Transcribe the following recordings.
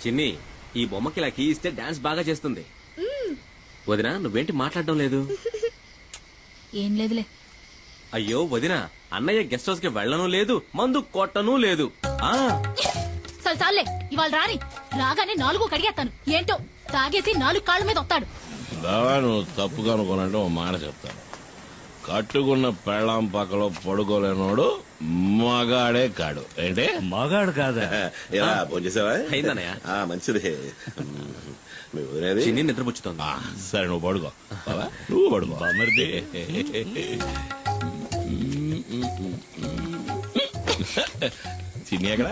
చిన్ని ఈ బొమ్మకి ఇలా కీ ఇస్తే డాన్స్ బాగా చేస్తుంది. వదినా నువ్వేంటి మాట్లాడడం లేదు? ఏం లేదులే. అయ్యో వదినా, అన్నయ్య గెస్ట్ హౌస్ కి వెళ్ళను లేదు, మందు కొట్టను లేదు. చాలే ఇవాళ రాని, రాగానే 4 కడిగేస్తాను. ఏంటో తాగేసి 4 కాళ్ళ మీద వస్తాడు. బావా నువ్వు తప్పుగా అనుకోనంటే ఓ మాట చెప్తాను. కట్టుకున్న పెళ్ళాం పక్కలో పడుకోలేనోడు మగాడే కాడు. ఏంటే మగాడు కాదా? ఎలా భోంచేసావా? అయిందన్నయ్య. మంచిది. మీ వదిలేది చిన్ని నిద్రపుచ్చుతోంది. సరే నువ్వు పడుకో. బావా నువ్వు పడుకో. బామర్ది చిన్ని ఎక్కడ?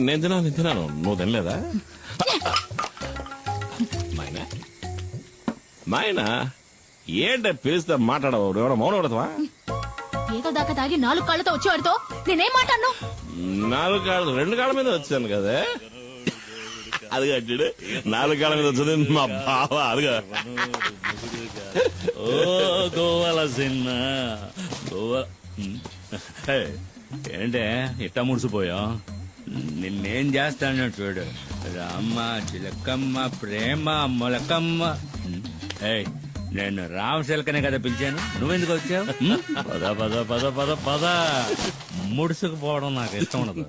నేను తిన్నాను నువ్వు తినలేదా? మాయనా ఏంట పిలిస్తే మాట్లాడవు? ఎవడో మౌనం పడతావా? ఏదో దాకా తాగి 4 కాళ్ళతో వచ్చేవాడితో నేనేం మాట్లాడను? 4 కాళ్ళు 2 కాళ్ళ మీద వచ్చాను కదా. అది కట్టాడు 4 కాళ్ళ మీద వచ్చింది మా బావ. అదిగా ఓ గోవాల సిన్న గోవా. ఏంటే ఇట్టా ముడిసిపోయా? నిన్నేం చేస్తాను చూడు. రామ్మ చిలకమ్మ ప్రేమ మొలకమ్మ. నేను రామ చిలకనే కదా పిలిచాను, నువ్వెందుకు వచ్చావు? పద పద పద పద పద. ముడుసుకుపోవడం నాకు ఇష్టం ఉండదు.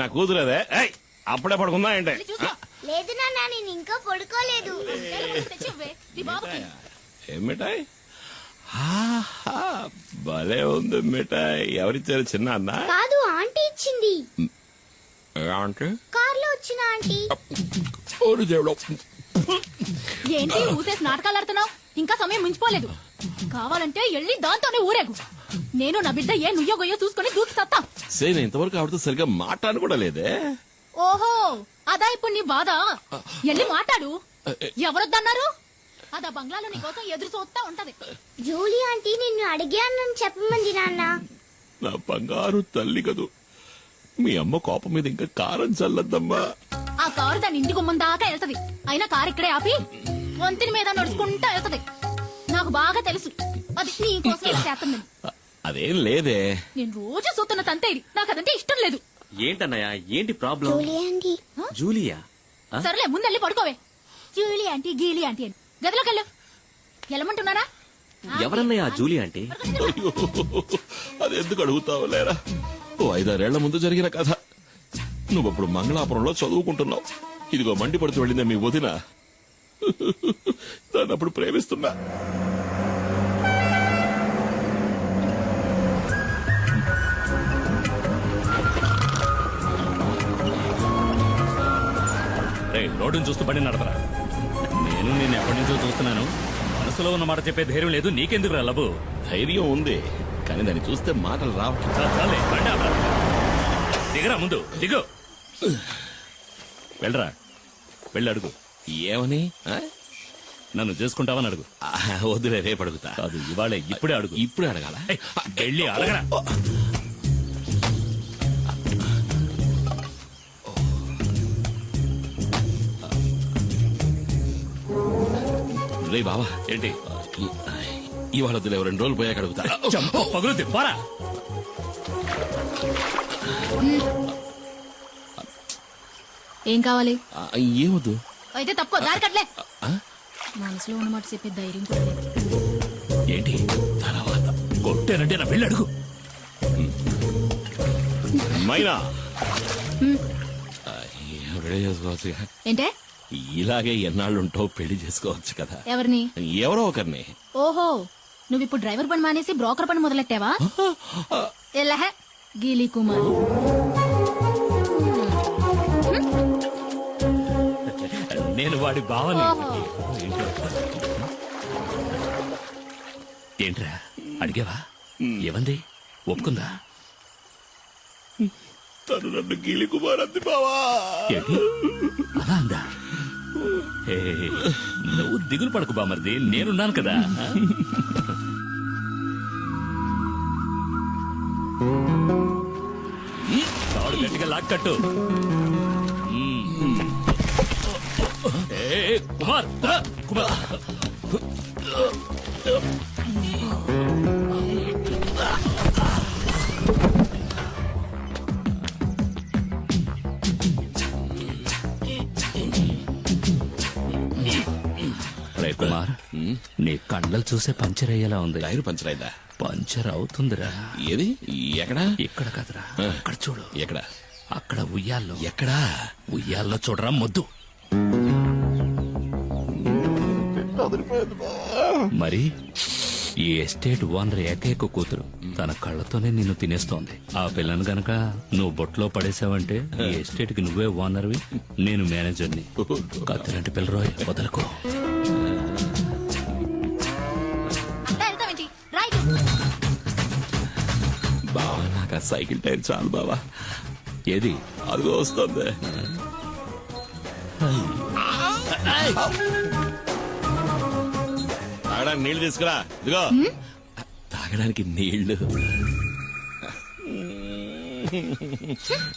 నా కూతురేదే అప్పుడే పడుకుందా ఏంటే? లేదు నాన్న, నేను ఇంకా పడుకోలేదు. ఏం మిఠాయి? భలే ఉంది మిఠాయి. ఎవరిచ్చారు? చిన్న అన్న కాదు, ఆంటీ ఇచ్చింది. అంటే కార్లో వచ్చిన ఆంటీ. ఏంటి ఊసేసి నాటకాలు ఆడుతున్నావు? ఇంకా సమయం మించిపోలేదు. కావాలంటే వెళ్ళి దాంతోనే ఊరేగు. నేను నా బిడ్డ ఏ నుయ్యో గొయ్యో చూసుకుని దూకి సత్తా. సేన ఇంతవరకు ఆవిడతో సరిగ్గా మాట్లాడు కూడా లేదే. ఓహో అదా ఇప్పుడు నీ బాధ? వెళ్ళి మాట్లాడు. ఎవరొద్దన్నారు? అదా బంగ్లాలో నీ కోసం ఎదురు చూస్తా ఉంటది. జూలీ ఆంటీ నిన్ను అడిగానని చెప్పమంది నాన్న. నా బంగారు తల్లి కదూ. మీ అమ్మ కోపం మీద ఇంకా కారం చల్లద్దమ్మా. ఆ కారు దాని ఇంటి గుమ్మం దాకా వెళ్తది. అయినా కారు ఇక్కడే ఆపి వంతిని మీద నడుచుకుంటా వెళ్తది. నాకు బాగా తెలుసు అది నీ కోసం చేస్తుంది. అదేం లేదే. నేను రోజు చూస్తున్న తంతే ఇది. నాకు అదంటే ఇష్టం లేదు. ఏంటన్నయ్య, ఏంటి ప్రాబ్లం? Julie aunty. జూలియా? సర్లే ముందెళ్ళి పడుకోవే. జూలీ ఆంటీ గీలీ ఆంటీ అని గదిలోకెళ్ళు. వెళ్ళమంటున్నారా? ఎవరన్నయ్య జూలి అంటే? అది ఎందుకు అడుగుతావు లేరా? ఓ 5-6 ఏళ్ల ముందు జరిగిన కథ. నువ్వప్పుడు మంగళాపురంలో చదువుకుంటున్నావు. ఇదిగో మండిపడుతూ వెళ్ళిందే మీ వదిన. దాన్ని అప్పుడు ప్రేమిస్తున్నా. రోడ్డును చూస్తూ బండి నడపరా. నేను నిన్ను ఎప్పటి నుంచో చూస్తున్నాను. మనసులో ఉన్న మాట చెప్పే ధైర్యం లేదు. నీకెందుకు రా లబు? ధైర్యం ఉంది కానీ దాన్ని చూస్తే మాటలు రావట్లేదు. చాలే బండి ఆపరా. దిగరా ముందు దిగు. వెళ్ళరా వెళ్ళి అడుగు. ఏమని? నన్ను చేసుకుంటావని అడుగు. వద్దులే రేపు అడుగుతా. కాదు ఇవాళే ఇప్పుడే అడుగు. ఇప్పుడే అడగాల? వెళ్ళి అడగరా. రే బావా ఏంటి? ఇవాళ వద్దులే, 2 రోజులు పోయాక అడుగుతా. పగులుద్ది పోరా. ఏం కావాలి? ఏమొద్దు. అయితే తప్పుకో, దారి కట్లే. మనసులో ఉన్నమాట చెప్పే ధైర్యం కూడా లేదు. ఏంటి తర్వాత కొట్టానంటే నా వెళ్ళి అడుగు. మైనా రెడీ చేసుకోవచ్చు. ఏంటే ఇలాగే ఎన్నాళ్ళుంటో పెళ్లి చేసుకోవచ్చు కదా. ఎవరిని? ఎవరో ఒకరిని. ఓహో నువ్విప్పుడు డ్రైవర్ పని మానేసి బ్రోకర్ పని మొదలెట్టావా? ఎల్లహ గీలీ కుమార్. నేను వాడి భావని. ఏంట్రా అడిగావా? ఏమంది? ఒప్పుకుందా? తను నన్ను గీలి కుమార్ అంది బావా. ఏంటి అలా అందా? నువ్వు దిగులు పడకు బామర్ది, నేనున్నాను కదా. తాడు గట్టిగా లాక్కట్టు. కుమార్ కుమార్ నీ కండలు చూసే పంచర్ అయ్యేలా ఉంది. టైర్ పంచర్ అయిందా? పంచర్ అవుతుందిరా. ఏది? ఎక్కడా? ఇక్కడ కదరా, అక్కడ చూడు. ఎక్కడ? అక్కడ ఉయ్యాల్లో. ఎక్కడా? ఉయ్యాల్లో చూడరా మొద్దు. మరి ఈ ఎస్టేట్ ఓనర్ ఏకైక కూతురు తన కళ్ళతోనే నిన్ను తినేస్తోంది. ఆ పిల్లను గనక నువ్వు బొట్లో పడేసావంటే ఈ ఎస్టేట్ కి నువ్వే ఓనర్వి, నేను మేనేజర్ని. కత్తిలాంటి పిల్లరోయ్, వదలకు. అట్టా వెళ్తావేంటి? రైట్. బావా నాకు ఆ సైకిల్ టైర్ చాలు బావా. ఏది? అదిగో వస్తుంది. తాగడానికి నీళ్లు తీసుకురా. ఇదిగో తాగడానికి నీళ్లు.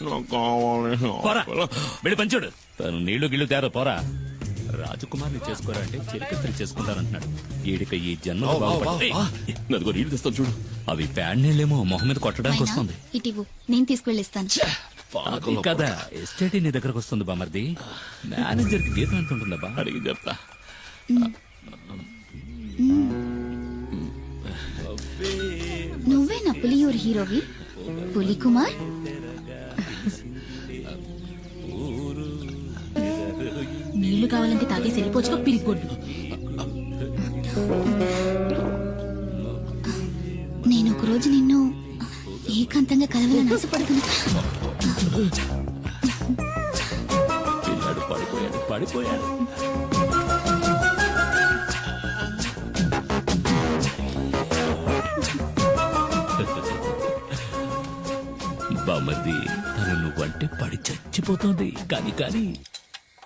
నాకు కావాలి. పోరా, వెళ్ళి పంచుడు. తను నీళ్లు గిళ్ళు తేరా, పోరా. రాజకుమార్ని చేసుకోరా అంటే చిరకత్తలు చేసుకుంటానంటున్నాడు. ఈడిక ఈ జన్మ అదిగో నీళ్లు తెస్తాను చూడు. అవి ప్యాడ్ నీళ్ళేమో మొహం మీద కొట్టడానికి వస్తుంది. ఇటివు, నేను తీసుకువెళ్ళిస్తాను. అది కదా ఎస్టేట్ నీ దగ్గరకు వస్తుంది బామర్ది. మేనేజర్ కి జీతం ఎంత ఉంటుందా? అడిగి చెప్తా. నువ్వే నా పులియూరు హీరోవి, పులి కుమార్. నీళ్లు కావాలంటే తాగేసి వెళ్ళిపోవచ్చుగా పిరిగొడ్డు. నేను ఒకరోజు నిన్ను ఏకాంతంగా కలవాలని ఆశపడుతున్నా. పిల్లాడు పడిపోయాడు. బామర్ది, తను నువ్వంటే పడి చచ్చిపోతుంది. కానీ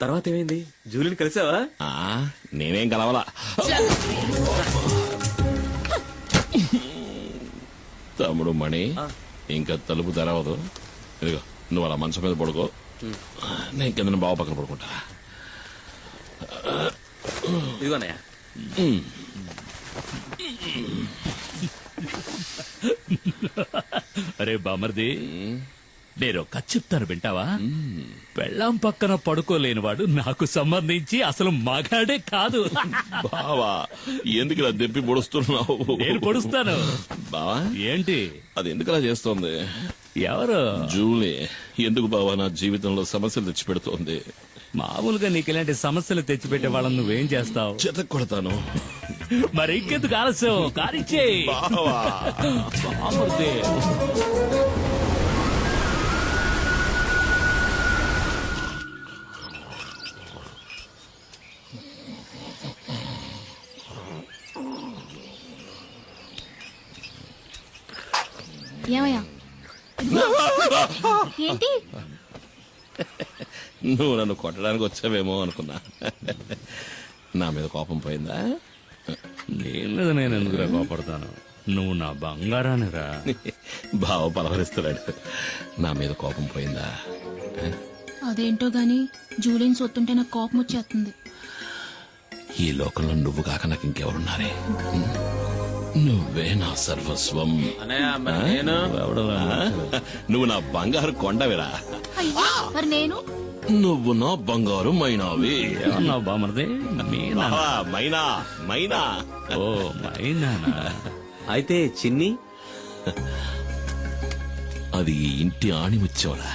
తర్వాత ఏమైంది? జూలిని కలిసావా? నేనేం కలవాలా. తమ్ముడు మణి, ఇంకా తలుపు తెరవదు. ఇదిగో నువ్వు అలా మంచం మీద పడుకో, నేను కింద బావ పక్కన పడుకుంటా. ఇదిగోనయ్యా. అరే బామర్ది, నేను కథ చెప్తాను వింటావా? పెళ్ళాం పక్కన పడుకోలేనివాడు నాకు సంబంధించి అసలు మగాడే కాదు. బావా ఎందుకు ఇలా దెప్పి పొడుస్తున్నావు? నేను పొడుస్తాను. బావా ఏంటి? అది ఎందుకు అలా చేస్తోంది? ఎవరు? జూలీ. ఎందుకు బావా నా జీవితంలో సమస్యలు తెచ్చిపెడుతోంది? మామూలుగా నీకు ఇలాంటి సమస్యలు తెచ్చిపెట్టే వాళ్ళని నువ్వేం చేస్తావు? చెత్త కొడతాను. మరి ఇంకెందుకు ఆలస్యం? కారిచ్చే బావా. బామర్ది. ఏమయ్యా? ఏంటి? నువ్వు నన్ను కొట్టడానికి వచ్చావేమో అనుకున్నా. నా మీద కోపం పోయిందా? నేను ఎందుకురా కోపడతాను? నువ్వు నా బంగారానిరా. బావ పలవరిస్తున్నాడు. నా మీద కోపం పోయిందా? అదేంటో గాని జూలిని సొత్తుంటే నాకు కోపం వచ్చేస్తుంది. ఈ లోకంలో నువ్వు కాక నాకు ఇంకెవరున్నారే? నువ్వే నా సర్వస్వం. నేను నువ్వు నా బంగారు కొండవిరా. అయ్యో, మరి నేను? నువ్వు నా బంగారు మైనావి. ఏమన్నావు బామర్ది? మీనా? మైనా మైనా. ఓ మైనానా? అయితే చిన్ని అది ఈ ఇంటి ఆణిముచ్చోరా.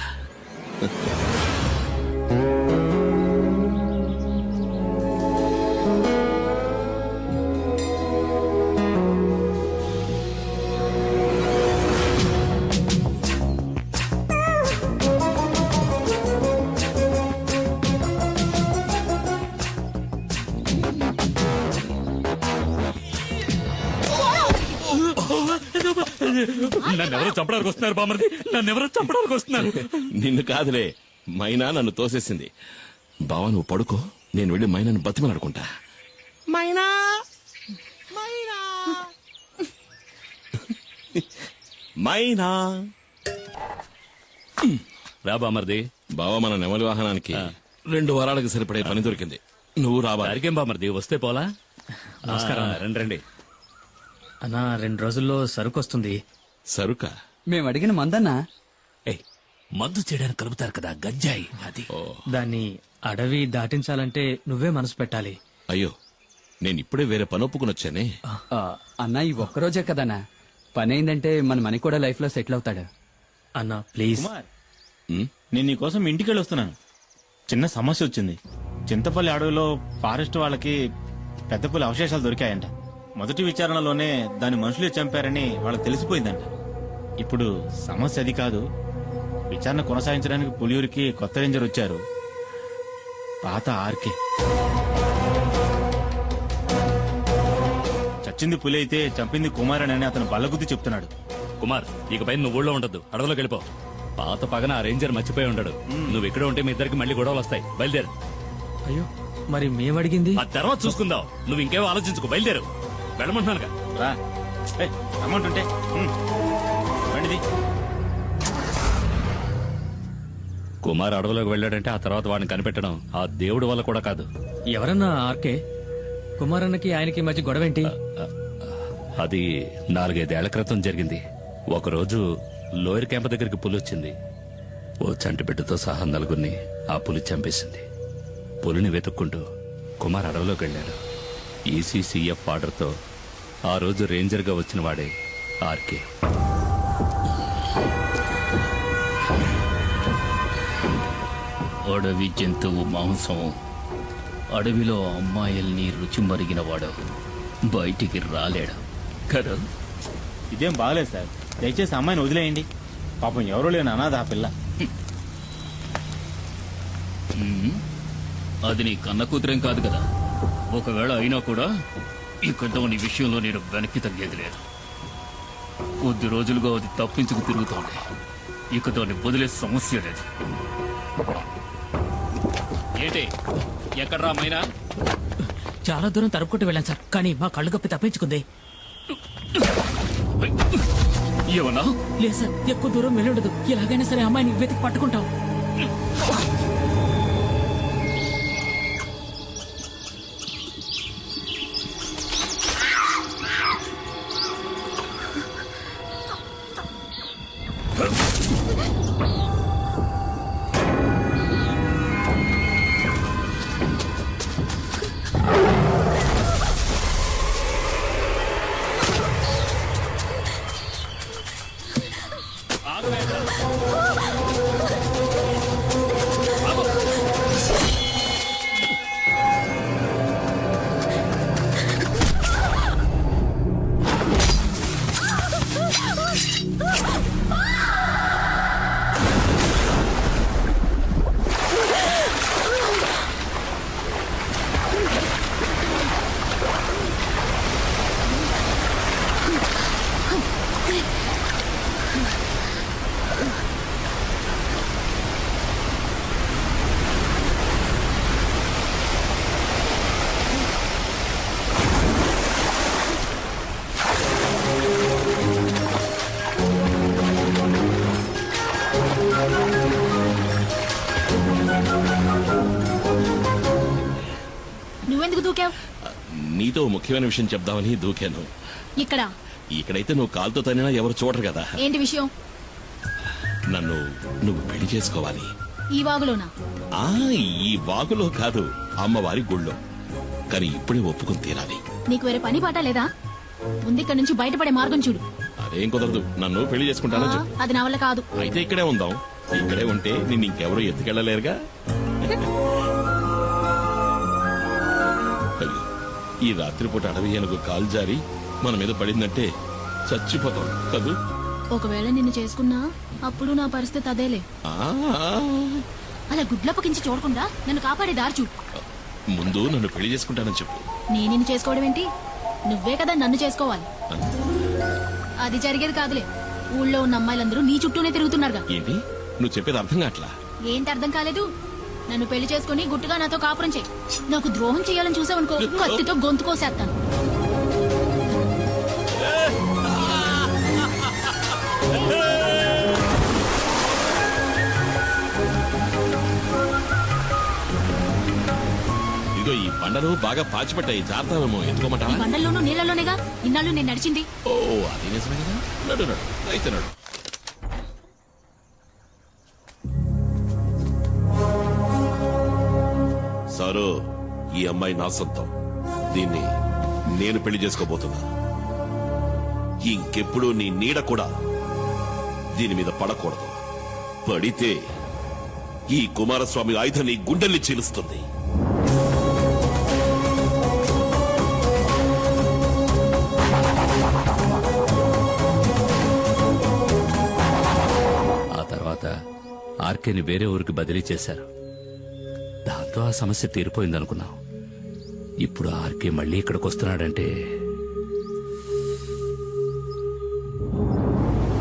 నన్నెవరో చంపడానికి వస్తున్నారు బామర్ది. నన్నెవరో చంపడానికి వస్తున్నారు. నిన్ను కాదులే, మైనా నన్ను తోసేసింది. బావా నువ్వు పడుకో, నేను వెళ్ళి మైనాను బతిమలాడుకుంటా. మైనా మైనా మైనా. రా బామర్ది. బావా మన నెమలి వాహనానికి 2 వారాలకు సరిపడే పని దొరికింది. నువ్వు రావాలి. దారికేం బామర్ది, వస్తే పోలా. నమస్కారం. రండి. అన్నా 2 రోజుల్లో సరుకు వస్తుంది. సరుక? మేము అడిగిన మందన్నా. ఏయ్, మందు చేయడానికి కలుపుతారు కదా, గంజాయి. అది దాన్ని అడవి దాటించాలంటే నువ్వే మనసు పెట్టాలి. అయ్యో నేను ఇప్పుడే వేరే పని ఒప్పుకుని వచ్చానే. అన్నా ఈ ఒక్కరోజే కదన్నా పని అయిందంటే మన మనీ కూడా లైఫ్ లో సెటిల్ అవుతాడు. అన్నా ప్లీజ్. కుమార్ ఉమ్, నేను నీకోసం ఇంటికి వెళ్ళి వస్తున్నాను. చిన్న సమస్య వచ్చింది. చింతపల్లి అడవిలో ఫారెస్ట్ వాళ్ళకి పెద్ద పులి అవశేషాలు దొరికాయంట. మొదటి విచారణలోనే దాని మనుషులే చంపారని వాళ్ళకి తెలిసిపోయిందంట. ఇప్పుడు సమస్య అది కాదు. విచారణ కొనసాగించడానికి పులియూరికి కొత్త రేంజర్ వచ్చారు, పాత ఆర్కే. చచ్చింది పులి అయితే చంపింది కుమార్ అని అతను బల్లగుద్ది చెప్తున్నాడు. కుమార్ ఇకపై నువ్వు ఊళ్ళో ఉండద్దు, అడవిలోకి వెళ్ళిపో. పాత పగన ఆ రేంజర్ మర్చిపోయి ఉంటాడు. నువ్వు ఇక్కడ ఉంటే మీ ఇద్దరికి మళ్ళీ గొడవలు వస్తాయి. బయలుదేరు. అయ్యో మరి మేమడిగింది. ఆ తర్వాత చూసుకుందాం. నువ్వు ఇంకేమో ఆలోచించుకో. బయలుదేరు. వెళ్ళమంటున్నానుగా. రా, అమౌంట్ ఉంటే రండిది. కుమార్ అడవిలోకి వెళ్ళాడంటే ఆ తర్వాత వాడిని కనిపెట్టడం ఆ దేవుడి వల్ల కూడా కాదు. ఎవరన్నా ఆర్కే? కుమారన్నకి ఆయనకి మధ్య గొడవ ఏంటి? అది 4-5 ఏళ్ల క్రితం జరిగింది. ఒకరోజు లోయర్ క్యాంప్ దగ్గరికి పులి వచ్చింది. ఓ చంటి బిడ్డతో సహా నలుగురిని ఆ పులి చంపేసింది. పులిని వెతుక్కుంటూ కుమార్ అడవిలోకి వెళ్ళాడు. ఈసీసీఎఫ్ ఆర్డర్తో ఆ రోజు రేంజర్గా వచ్చిన వాడే ఆర్కే. అడవి జంతువు మాంసం అడవిలో అమ్మాయిల్ని రుచి మరిగినవాడు బయటికి రాలేడు కదా. ఇదేం బాగలేదు సార్. దయచేసి అమ్మాయిని వదిలేయండి. పాపం ఎవరో లేని అనాథ ఆ పిల్ల. అది నీ కన్న కూతురేం కాదు కదా. ఒకవేళ అయినా కూడా ఇక దాని విషయంలో నేను వెనక్కి తగ్గేది లేదు. కొద్ది రోజులుగా అది తప్పించుకు తిరుగుతోంది. ఇక దాన్ని వదిలే సమస్య లేదు. ఏంటి ఎక్కడ్రా మైనా? చాలా దూరం తరుపుకుంటూ వెళ్ళాను సార్, కానీ మా కళ్ళు కప్పి తప్పించుకుంది. ఏమన్నా? లేదు సార్, ఎక్కువ దూరం వెళ్ళుండదు. ఎలాగైనా సరే అమ్మాయిని వెతికి పట్టుకుంటాం. నువ్వెందుకు దూకావు? నీతో ఓ ముఖ్యమైన విషయం చెప్దామని దూకాను. ఇక్కడ ఇక్కడైతే నువ్వు కాలుతో తనినా ఎవరు చూడరు కదా. ఏంటి విషయం? నువ్వు పెళ్లి చేసుకోవాలి. ఈ వాగులోనా? ఆ ఈ వాగులో కాదు, అమ్మవారి గుళ్ళో. కానీ ఇప్పుడే ఒప్పుకుని తీరాలి. నీకు వేరే పని పాట లేదా? ముందు ఇక్కడ నుంచి బయటపడే మార్గం చూడు. అదేం కుదరదు. నన్ను పెళ్లి చేసుకుంటానో చెప్పు. అది నా వల్ల కాదు. అయితే ఇక్కడే ఉందాం. ఇక్కడే ఉంటే నిన్ను ఇంకెవరూ ఎత్తుకెళ్ళలేరుగా. అయ్యో, ఈ రాత్రిపూట అడవి ఏనుగు కాలు జారి మన మీద పడిందంటే చచ్చిపోతాం కదూ. ఒకవేళ నిన్ను చేసుకున్నా అప్పుడు నా పరిస్థితి అదేలే. ఆ, అలా గుడ్లప్పకించి చూడకుండా నన్ను కాపాడే దారి చూడు. ముందు నన్ను పెళ్లి చేసుకుంటానని చెప్పు. నేను నిన్ను చేసుకోవడం ఏంటి? నువ్వే కదా నన్ను చేసుకోవాలి. అది జరిగేది కాదులే. ఊళ్ళో ఉన్న అమ్మాయిలందరూ నీ చుట్టూనే తిరుగుతున్నారుగా. ఏంటి నువ్వు చెప్పేది అర్థం కావట్లా? ఏంటి అర్థం కాలేదు? నన్ను పెళ్లి చేసుకుని గుట్టుగా నాతో కాపురం చేయి. నాకు ద్రోహం చేయాలని చూసావనుకో, కత్తితో గొంతు కోసేస్తాను. ఇదిగో ఈ బండలు బాగా పాచిపట్టాయి, జాగ్రత్తమేమో. ఈ ఎందుకోమంటావా? బండల్లోనూ నీళ్లలోనేగా ఇన్నాళ్ళు నేను నడిచింది. ఓ అది నిజమే కదా. నడు నడు అయితే నడు. సారు, ఈ అమ్మాయి నా సొంతం. దీన్ని నేను పెళ్లి చేసుకోబోతున్నా. ఇంకెప్పుడు నీ నీడ కూడా దీని మీద పడకూడదు. పడితే ఈ కుమారస్వామి ఆయుధం నీ గుండెల్ని చీలుస్తుంది. ఆ తర్వాత ఆర్కేని వేరే ఊరికి బదిలీ చేశారు. దాంతో ఆ సమస్య తీరిపోయిందనుకున్నాం. ఇప్పుడు ఆర్కే మళ్ళీ ఇక్కడికి వస్తున్నాడంటే